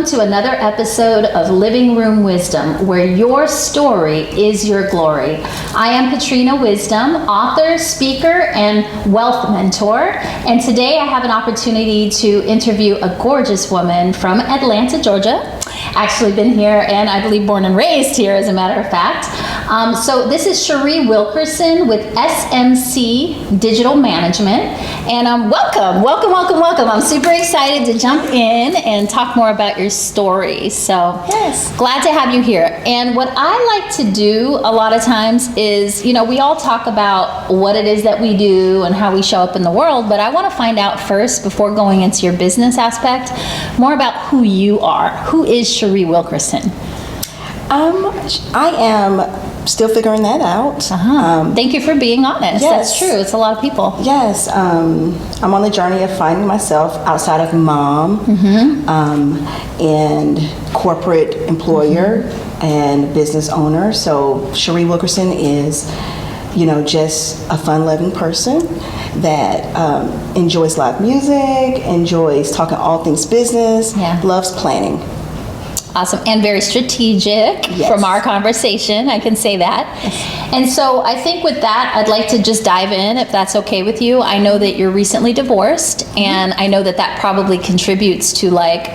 welcome to another episode of Living Room Wisdom, where your story is your glory. I am Patrina Wisdom, author, speaker, and wealth mentor. And today I have an opportunity to interview a gorgeous woman from Atlanta, Georgia. Actually been here and I believe born and raised here, as a matter of fact. So this is Sheree Wilkerson with SMC Digital Management. And welcome. I'm super excited to jump in and talk more about your story. So yes, glad to have you here. And what I like to do a lot of times is, we all talk about what it is that we do and how we show up in the world, but I want to find out first, before going into your business aspect, more about who you are. Who is Sheree Wilkerson? I am still figuring that out. Thank you for being honest. Yes. That's true. It's a lot of people. Yes, I'm on the journey of finding myself outside of mom and corporate employer and business owner. So Sheree Wilkerson is, just a fun-loving person that enjoys live music, enjoys talking all things business, loves planning. Awesome. And very strategic from our conversation. I can say that. Yes. And so I think with that, I'd like to just dive in, if that's okay with you. I know that you're recently divorced, and I know that that probably contributes to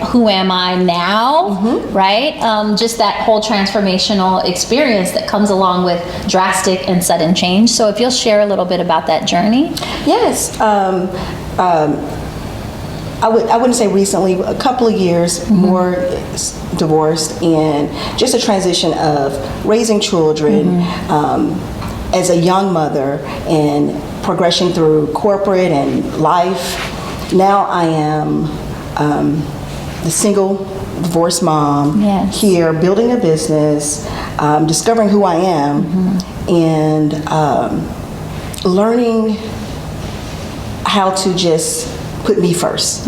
who am I now, right? Just that whole transformational experience that comes along with drastic and sudden change. So if you'll share a little bit about that journey. Yes. I wouldn't say recently, a couple of years more divorced, and just a transition of raising children as a young mother and progression through corporate and life. Now I am the single divorced mom here, building a business, discovering who I am, and learning how to just put me first.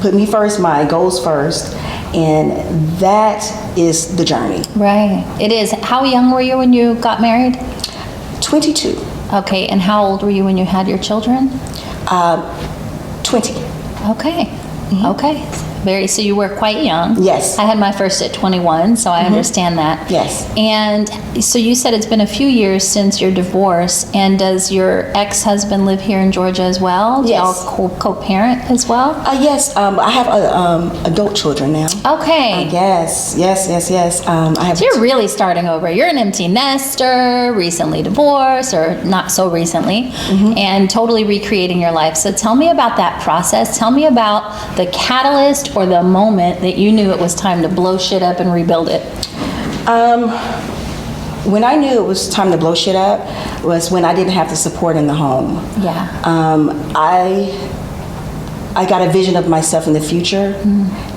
Put me first, my goals first, and that is the journey. Right, it is. How young were you when you got married? 22. Okay, and how old were you when you had your children? 20. Okay, okay. So you were quite young. Yes. I had my first at 21, so I understand that. Yes. And so you said it's been a few years since your divorce, and does your ex-husband live here in Georgia as well? Do Yes. y'all co-parent as well? Yes, I have adult children now. Okay. Yes. I have. So you're really starting over. You're an empty nester, recently divorced, or not so recently, and totally recreating your life. So tell me about that process. Tell me about the catalyst or the moment that you knew it was time to blow shit up and rebuild it. When I knew it was time to blow shit up was when I didn't have the support in the home. Yeah. I got a vision of myself in the future,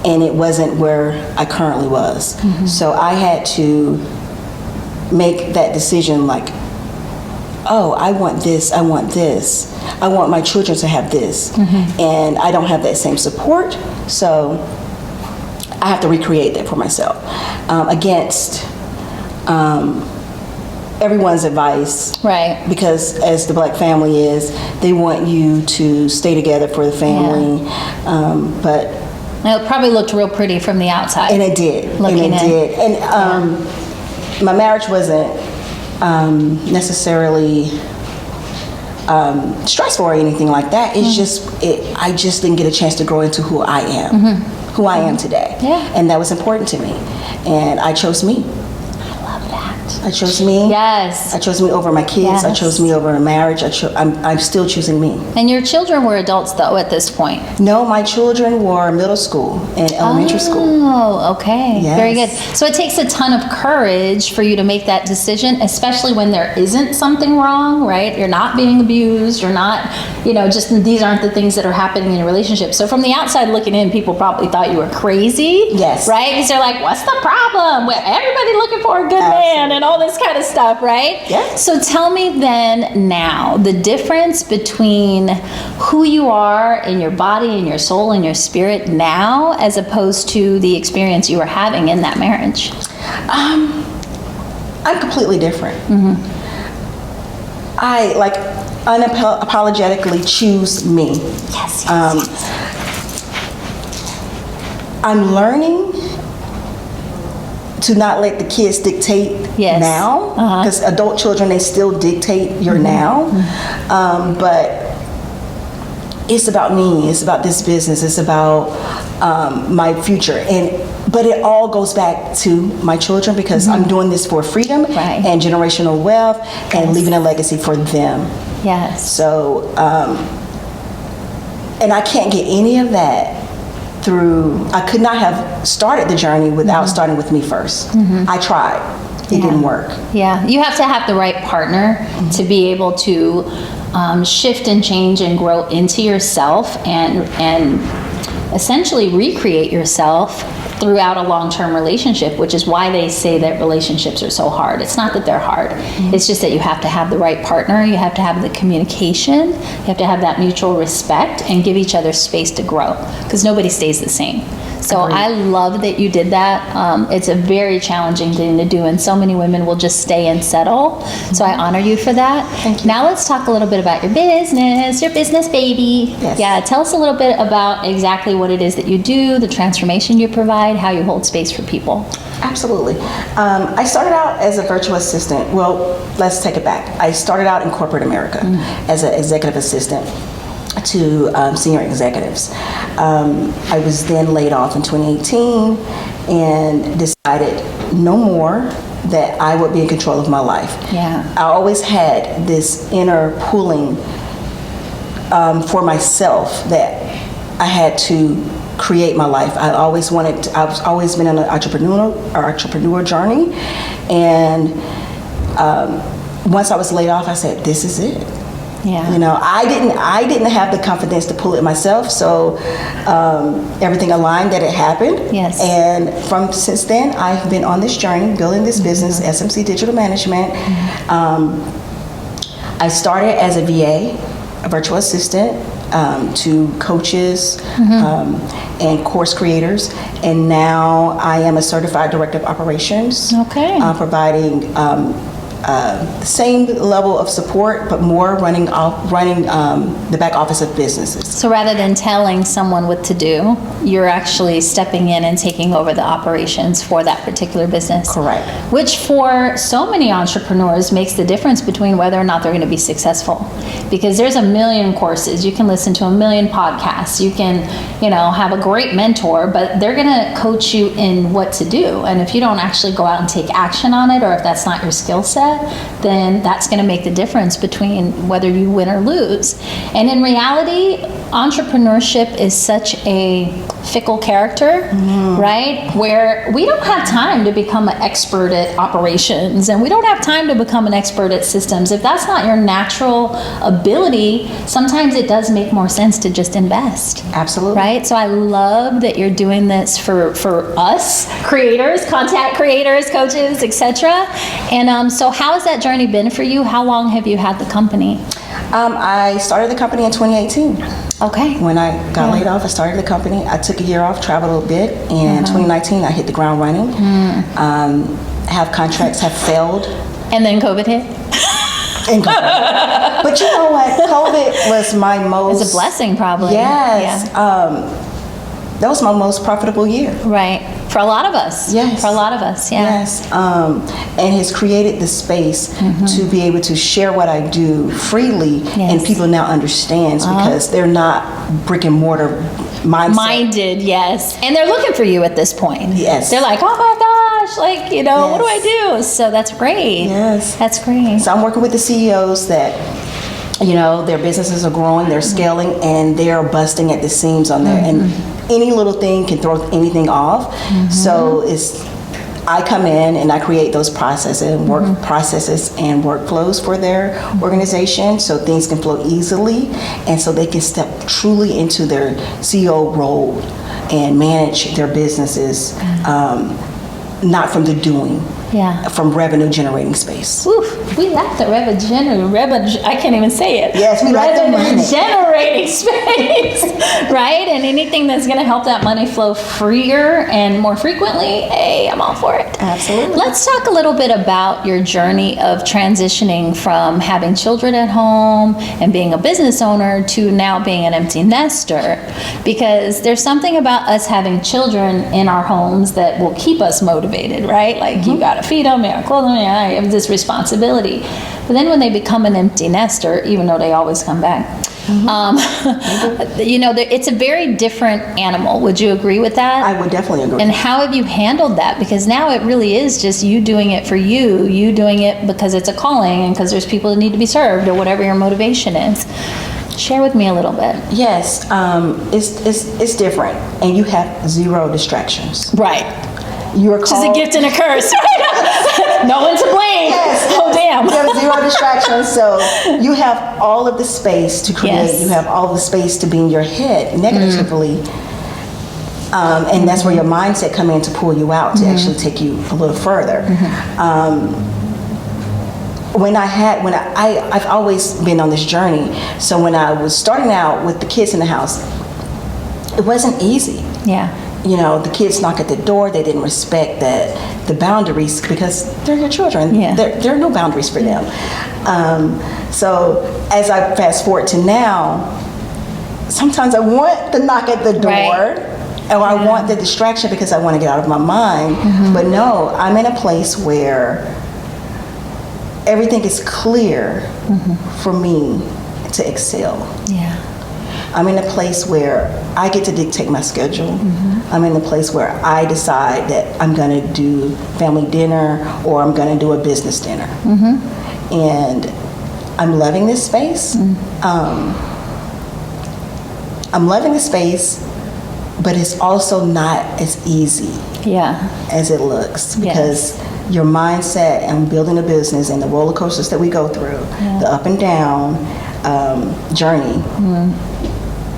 and it wasn't where I currently was. So I had to make that decision oh, I want this, I want this. I want my children to have this. And I don't have that same support, so I have to recreate that for myself. Against everyone's advice. Right. Because as the black family is, they want you to stay together for the family. But it probably looked real pretty from the outside. And it did. And my marriage wasn't necessarily stressful or anything like that. It's I just didn't get a chance to grow into who I am today. Yeah. And that was important to me. And I chose me. I love that. I chose me. Yes. I chose me over my kids. Yes. I chose me over a marriage. I'm still choosing me. And your children were adults, though, at this point? No, my children were middle school and elementary school. Oh, okay. Yes. Very good. So it takes a ton of courage for you to make that decision, especially when there isn't something wrong, right? You're not being abused. You're not, just these aren't the things that are happening in your relationship. So from the outside looking in, people probably thought you were crazy. Yes. Right? Because they're like, what's the problem? Well, everybody looking for a good man and all this kind of stuff, right? Yes. So tell me then now, the difference between who you are in your body and your soul and your spirit now as opposed to the experience you were having in that marriage. I'm completely different. I unapologetically choose me. Yes. I'm learning to not let the kids dictate now, because adult children, they still dictate your now. But it's about me, it's about this business, it's about my future. But it all goes back to my children, because I'm doing this for freedom and generational wealth and leaving a legacy for them. Yes. So, and I can't get any of that through, I could not have started the journey without starting with me first. I tried. It didn't work. Yeah, you have to have the right partner to be able to shift and change and grow into yourself and essentially recreate yourself throughout a long-term relationship, which is why they say that relationships are so hard. It's not that they're hard. It's just that you have to have the right partner. You have to have the communication. You have to have that mutual respect and give each other space to grow, because nobody stays the same. So I love that you did that. It's a very challenging thing to do, and so many women will just stay and settle. So I honor you for that. Thank you. Now let's talk a little bit about your business, baby. Yes. Yeah, tell us a little bit about exactly what it is that you do, the transformation you provide, how you hold space for people. Absolutely. I started out as a virtual assistant. Well, let's take it back. I started out in corporate America as an executive assistant to senior executives. I was then laid off in 2018 and decided no more, that I would be in control of my life. Yeah. I always had this inner pulling for myself that I had to create my life. I've always been on an entrepreneur journey, and once I was laid off, I said, this is it. Yeah. You know, I didn't have the confidence to pull it myself, so everything aligned that it happened. Yes. And since then, I've been on this journey, building this business, SMC Digital Management. I started as a VA, a virtual assistant, to coaches and course creators, and now I am a certified director of operations. Okay. Providing the same level of support, but more running the back office of businesses. So rather than telling someone what to do, you're actually stepping in and taking over the operations for that particular business. Correct. Which for so many entrepreneurs makes the difference between whether or not they're going to be successful. Because there's a million courses, you can listen to a million podcasts, you can, have a great mentor, but they're going to coach you in what to do. And if you don't actually go out and take action on it, or if that's not your skill set, then that's going to make the difference between whether you win or lose. And in reality, entrepreneurship is such a fickle character, right? Where we don't have time to become an expert at operations, and we don't have time to become an expert at systems. If that's not your natural ability, sometimes it does make more sense to just invest. Absolutely. Right? So I love that you're doing this for us creators, content creators, coaches, etc. And so how has that journey been for you? How long have you had the company? I started the company in 2018. Okay. When I got laid off, I started the company. I took a year off, traveled a bit. In 2019, I hit the ground running. Have contracts have failed. And then COVID hit? And COVID. But you know what? COVID was my most... It's a blessing, probably. Yes. Yeah. That was my most profitable year. Right. For a lot of us. Yes. For a lot of us, yeah. Yes. And has created the space to be able to share what I do freely, and people now understand because they're not brick and mortar minded. Yes. And they're looking for you at this point. Yes. They're like, oh my gosh, what do I do? So that's great. Yes. That's great. So I'm working with the CEOs that, their businesses are growing, they're scaling, and they're busting at the seams on there. And any little thing can throw anything off. So I come in and I create those processes and workflows for their organization, so things can flow easily, and so they can step truly into their CEO role and manage their businesses, not from the doing. Yeah. from revenue generating space. Oof, we like the I can't even say it. Yes, we like the money. Generating space, right? And anything that's going to help that money flow freer and more frequently, hey, I'm all for it. Absolutely. Let's talk a little bit about your journey of transitioning from having children at home and being a business owner to now being an empty nester, because there's something about us having children in our homes that will keep us motivated, right? Like you got to feed them, you got to clothe them, I have this responsibility. But then when they become an empty nester, even though they always come back, it's a very different animal. Would you agree with that? I would definitely agree. And how have you handled that? Because now it really is just you doing it for you doing it because it's a calling and because there's people that need to be served or whatever your motivation is. Share with me a little bit. Yes, it's different, and you have zero distractions. Right. You are Which called. is a gift and a curse. No one to blame. Yes. Oh, damn. You have zero distractions, so you have all of the space to create. Yes. You have all the space to be in your head negatively. And that's where your mindset come in to pull you out, to actually take you a little further. I've always been on this journey. So when I was starting out with the kids in the house, it wasn't easy. Yeah. The kids knock at the door. They didn't respect the boundaries because they're your children. Yeah. There are no boundaries for them. So as I fast forward to now, sometimes I want the knock at the door. Right. Or I want the distraction because I want to get out of my mind. But no, I'm in a place where everything is clear for me to excel. Yeah. I'm in a place where I get to dictate my schedule. I'm in a place where I decide that I'm going to do family dinner or I'm going to do a business dinner. And I'm loving this space. I'm loving the space, but it's also not as easy as it looks, because your mindset and building a business and the roller coasters that we go through, the up and down journey,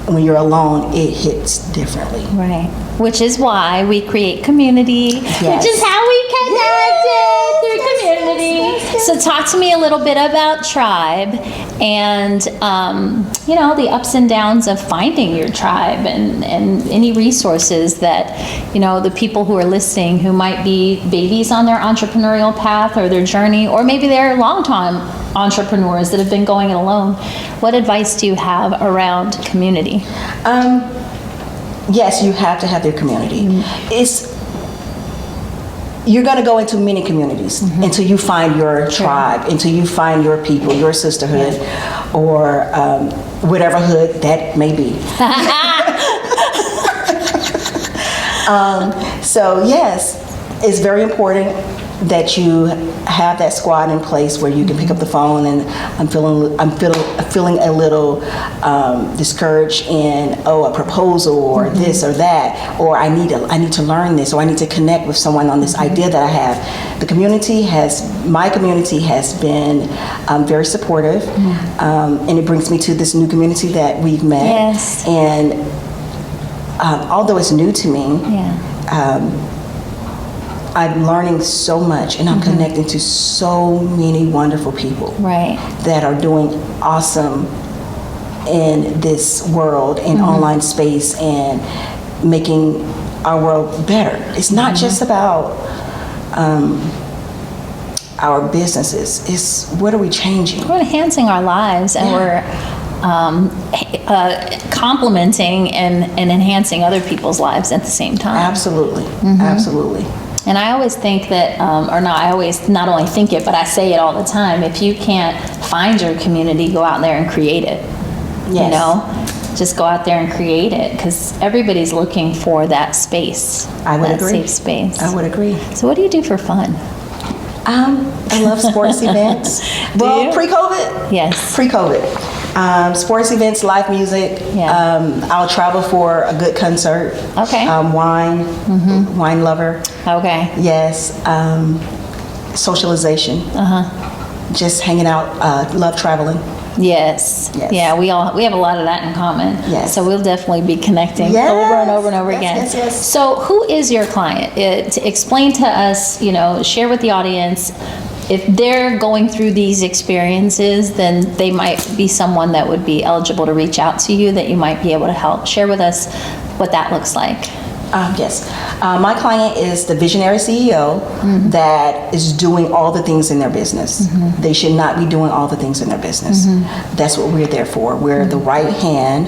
when you're alone, it hits differently. Right. Which is why we create community, Yes. which is how we connected through community. So talk to me a little bit about Tribe and, the ups and downs of finding your tribe and any resources that, the people who are listening who might be babies on their entrepreneurial path or their journey, or maybe they're long-time entrepreneurs that have been going it alone. What advice do you have around community? Yes, you have to have your community. You're going to go into many communities until you find your tribe, until you find your people, your sisterhood, or whatever hood that may be. So yes, it's very important that you have that squad in place where you can pick up the phone and I'm feeling a little discouraged in a proposal or this or that, or I need to learn this, or I need to connect with someone on this idea that I have. My community has been very supportive, and it brings me to this new community that we've met. Yes. And although it's new to me, I'm learning so much, and I'm connecting to so many wonderful people that are doing awesome in this world, in online space, and making our world better. It's not just about our businesses. It's what are we changing? We're enhancing our lives, and we're complementing and enhancing other people's lives at the same time. Absolutely, absolutely. And I always think that, I always not only think it, but I say it all the time. If you can't find your community, go out there and create it. Yes. Just go out there and create it, because everybody's looking for that space. I would agree. Safe space. I would agree. So what do you do for fun? I love sports events. Well, you? pre-COVID? Yes. Pre-COVID. Sports events, live music. Yeah. I'll travel for a good concert. Okay. Wine lover. Okay. Yes. Socialization. Just hanging out. Love traveling. Yes. Yes. Yeah, we have a lot of that in common. Yes. So we'll definitely be connecting Yes. over and over and over Yes, again. yes, yes. So who is your client? To explain to us, share with the audience, if they're going through these experiences, then they might be someone that would be eligible to reach out to you, that you might be able to help. Share with us what that looks like. Yes. My client is the visionary CEO that is doing all the things in their business. They should not be doing all the things in their business. That's what we're there for. We're the right hand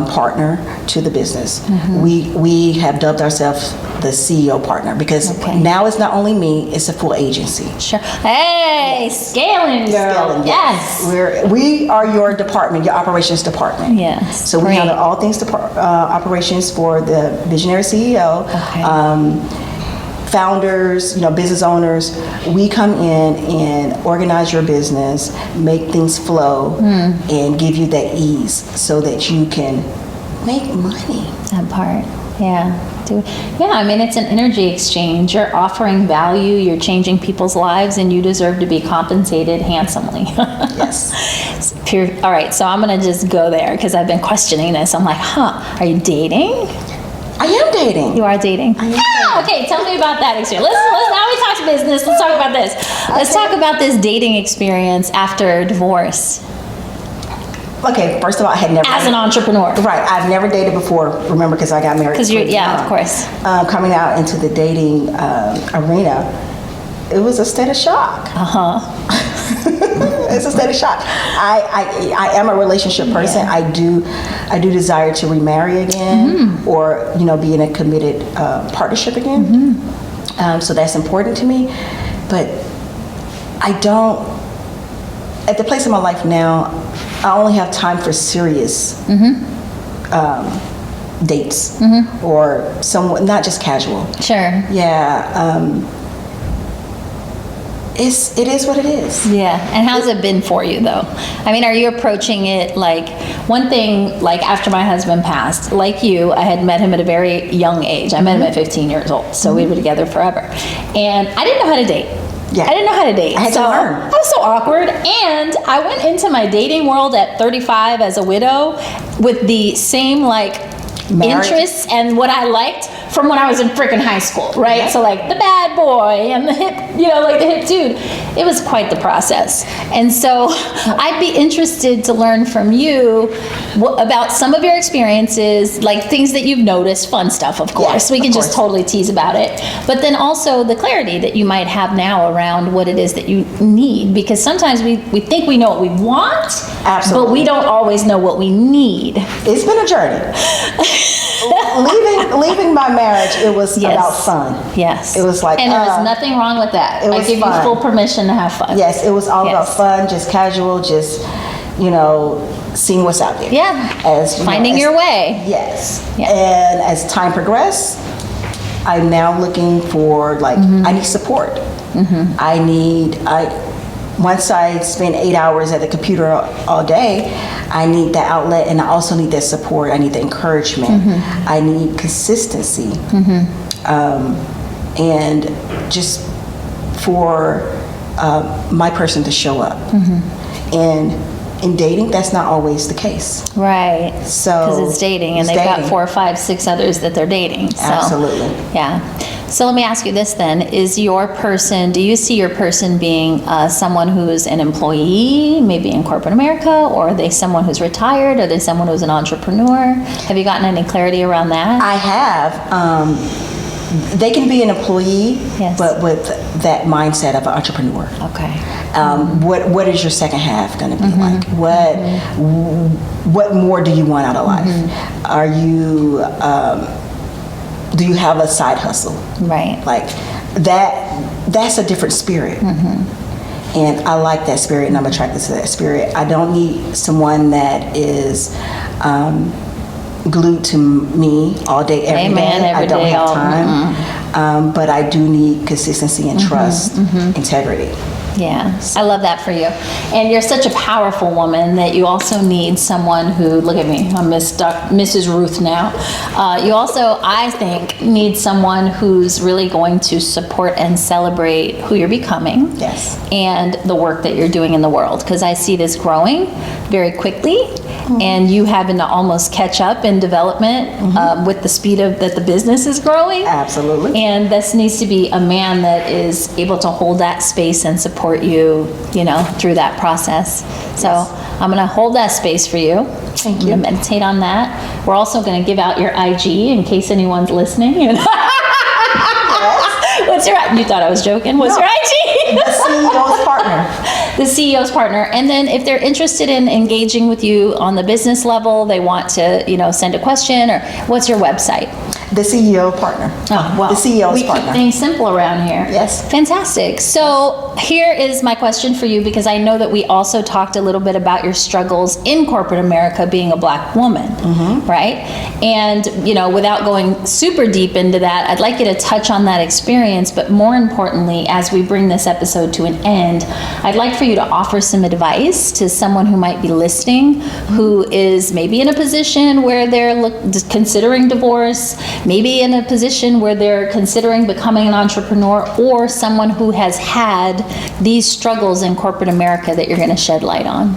partner to the business. We have dubbed ourselves the CEO partner because now it's not only me, it's a full agency. Sure. Hey, scaling, girl. Scaling, yes. We are your department, your operations department. Yes. So we handle all things operations for the visionary CEO. Founders, business owners. We come in and organize your business, make things flow, and give you that ease so that you can make money. That part. Yeah. I mean, it's an energy exchange. You're offering value, you're changing people's lives, and you deserve to be compensated handsomely. Yes. All right, so I'm going to just go there because I've been questioning this. I'm like, are you dating? I am dating. You are dating? I am dating. Okay, tell me about that experience. Let's now we talk business. Let's talk about this. Let's talk about this dating experience after divorce. Okay, first of all, I had never... As an entrepreneur. Right, I've never dated before, remember, because I got married. Because of course. Coming out into the dating arena, it was a state of shock. It's a state of shock. I am a relationship person. I do desire to remarry again, or be in a committed partnership again. So that's important to me. But I don't. At the place in my life now, I only have time for serious dates or someone, not just casual. Sure. Yeah. It is what it is. Yeah. And how's it been for you, though? I mean, are you approaching it like, one thing, like after my husband passed, like you, I had met him at a very young age. I met him at 15 years old, so we were together forever. And I didn't know how to date. Yeah. I didn't know how to date. I had to learn. I was so awkward. And I went into my dating world at 35 as a widow with the same interests and what I liked from when I was in freaking high school, right? Yeah. So the bad boy and the hip, the hip dude. It was quite the process. And so I'd be interested to learn from you about some of your experiences, things that you've noticed, fun stuff, of course. Yeah, we can just totally tease about it. But then also the clarity that you might have now around what it is that you need. Because sometimes we think we know what we want, Absolutely. but we don't always know what we need. It's been a journey. leaving my marriage, it was about fun. Yes. It was and there was nothing wrong with that. I give you full permission to have fun. Yes, it was all about fun, just casual, just seeing what's out there. Yeah. Finding your way. Yes. Yeah. And as time progressed, I'm now looking for I need support. Once I spend 8 hours at the computer all day, I need that outlet, and I also need that support. I need the encouragement. I need consistency. And just for my person to show up. And in dating, that's not always the case. Right. So because it's dating, and they've got 4, 5, 6 others that they're dating. So, absolutely. Yeah. So let me ask you this then: do you see your person being someone who is an employee, maybe in corporate America, or are they someone who's retired? Are they someone who's an entrepreneur? Have you gotten any clarity around that? I have. They can be an employee, but with that mindset of an entrepreneur. Okay. What is your second half going to be like? What more do you want out of life? Are you? Do you have a side hustle? Right. That's a different spirit. And I like that spirit, and I'm attracted to that spirit. I don't need someone that is glued to me all day, every day. I don't have time. But I do need consistency and trust, integrity. Yeah, I love that for you. And you're such a powerful woman that you also need someone who, look at me, I'm Mrs. Ruth now. You also, I think, need someone who's really going to support and celebrate who you're becoming. Yes. And the work that you're doing in the world. Because I see this growing very quickly, and you having to almost catch up in development with the speed that the business is growing. Absolutely. And this needs to be a man that is able to hold that space and support you, through that process. So I'm going to hold that space for you. Thank you. I'm going to meditate on that. We're also going to give out your IG in case anyone's listening. What's your, you thought I was joking. What's your IG? The CEO's partner. The CEO's partner. And then if they're interested in engaging with you on the business level, they want to, send a question, or what's your website? The CEO partner. Oh, well, the CEO's we partner. keep things simple around here. Yes. Fantastic. So here is my question for you, because I know that we also talked a little bit about your struggles in corporate America being a Black woman, right? And, without going super deep into that, I'd like you to touch on that experience, but more importantly, as we bring this episode to an end, I'd like for you to offer some advice to someone who might be listening, who is maybe in a position where they're considering divorce, maybe in a position where they're considering becoming an entrepreneur, or someone who has had these struggles in corporate America that you're going to shed light on.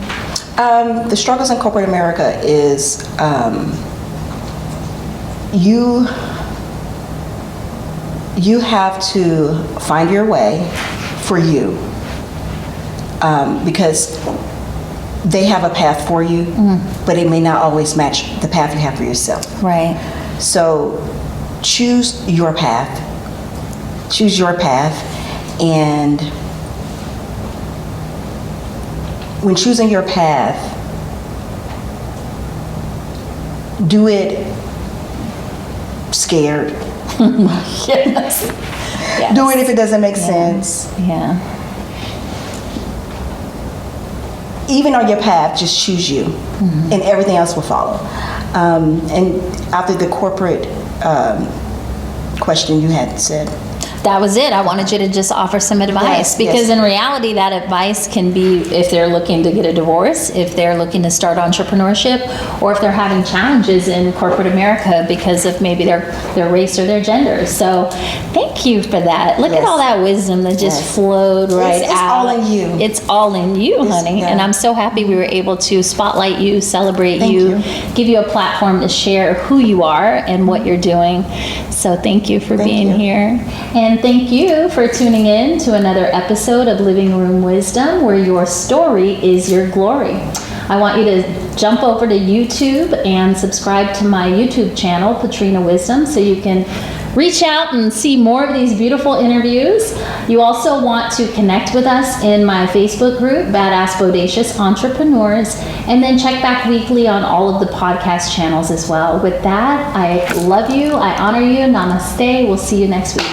The struggles in corporate America is you have to find your way for you, because they have a path for you, but it may not always match the path you have for yourself. Right. So choose your path. Choose your path, and when choosing your path, do it scared. Yes. Do it if it doesn't make sense. Yeah. Even on your path, just choose you, and everything else will follow. And after the corporate question you had said. That was it. I wanted you to just offer some advice, Yes, because yes. in reality, that advice can be if they're looking to get a divorce, if they're looking to start entrepreneurship, or if they're having challenges in corporate America because of maybe their race or their gender. So thank you for that. Look at Yes. all that wisdom that just Yes. flowed right It's out. all in you. It's all in you, honey. yeah. And I'm so happy we were able to spotlight you, celebrate Thank you. give you a platform to share who you are and what you're doing. So thank you for being you. here. And thank you for tuning in to another episode of Living Room Wisdom, where your story is your glory. I want you to jump over to YouTube and subscribe to my YouTube channel, Patrina Wisdom, so you can reach out and see more of these beautiful interviews. You also want to connect with us in my Facebook group, Badass Bodacious Entrepreneurs, and then check back weekly on all of the podcast channels as well. With that, I love you, I honor you, namaste, we'll see you next week.